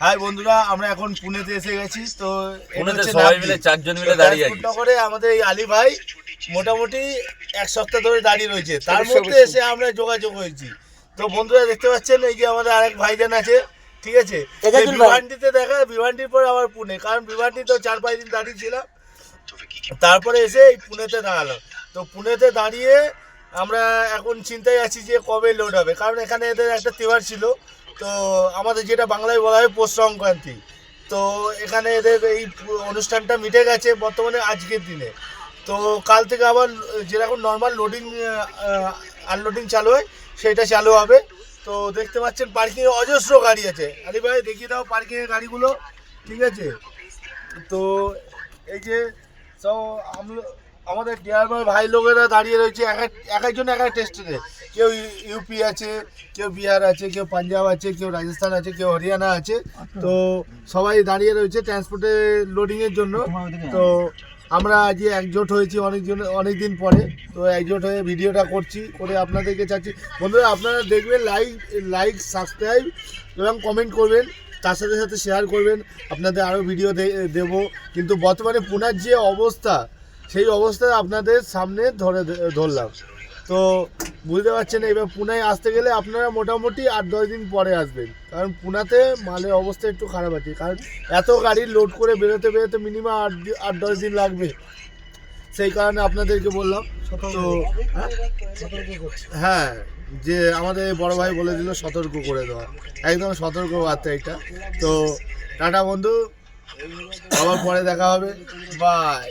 High বন্ধুরা, আমরা এখন পুনেতে এসে গেছি। তো পুনেতে সবাই মিলে 4 জন মিলে দাঁড়িয়ে আছি। করে আমাদের এই আলী ভাই মোটামুটি এক সপ্তাহ ধরে দাঁড়িয়ে রয়েছে, তার মধ্যে এসে আমরা যোগাযোগ হয়েছি। তো বন্ধুরা দেখতে পাচ্ছেন, এই যে আমাদের আরেক ভাইজান আছে, ঠিক আছে। ভিভান্ডিতে দেখা, ভিভান্ডির পরে আবার পুনে, কারণ ভিভান্ডি তো 4-5 দিন দাঁড়িয়ে ছিলাম, তারপরে এসে এই পুনেতে দাঁড়ালাম। তো পুনেতে দাঁড়িয়ে আমরা এখন চিন্তায় আছি যে কবে লোড হবে, কারণ এখানে এদের একটা তেহার ছিল, তো আমাদের যেটা বাংলায় বলা হয় পৌষ সংক্রান্তি। তো এখানে এদের এই অনুষ্ঠানটা মিটে গেছে বর্তমানে আজকের দিনে। তো কাল থেকে আবার যেরকম নর্মাল লোডিং আনলোডিং চালু হয় সেটা চালু হবে। তো দেখতে পাচ্ছেন পার্কিংয়ে অজস্র গাড়ি আছে। আলী ভাই দেখিয়ে দাও পার্কিংয়ের গাড়িগুলো, ঠিক আছে। তো এই যে সব আমাদের ড্রাইভার ভাই লোকেরা দাঁড়িয়ে রয়েছে, এক একজন এক এক স্টেটে। কেউ ইউপি আছে, কেউ বিহার আছে, কেউ পাঞ্জাব আছে, কেউ রাজস্থান আছে, কেউ হরিয়ানা আছে। তো সবাই দাঁড়িয়ে রয়েছে ট্রান্সপোর্টে লোডিংয়ের জন্য। তো আমরা আজ একজোট হয়েছি অনেক দিন পরে। তো একজোট হয়ে ভিডিওটা করছি, করে আপনাদেরকে চাচ্ছি বন্ধুরা আপনারা দেখবেন, লাইক সাবস্ক্রাইব এবং কমেন্ট করবেন, তার সাথে সাথে শেয়ার করবেন। আপনাদের আরও ভিডিও দেব, কিন্তু বর্তমানে পুনার যে অবস্থা, সেই অবস্থায় আপনাদের সামনে ধরলাম। তো বুঝতে পারছেন, এবার পুনায় আসতে গেলে আপনারা মোটামুটি 8-10 দিন পরে আসবেন, কারণ পুনাতে মালের অবস্থা একটু খারাপ আছে, কারণ এত গাড়ি লোড করে বেরোতে মিনিমাম 8-10 দিন লাগবে। সেই কারণে আপনাদেরকে বললাম। তো হ্যাঁ, যে আমাদের বড় ভাই বলে দিল সতর্ক করে দেওয়া, একদম সতর্ক বার্তা এটা। তো টাটা বন্ধু, আবার পরে দেখা হবে, বাই।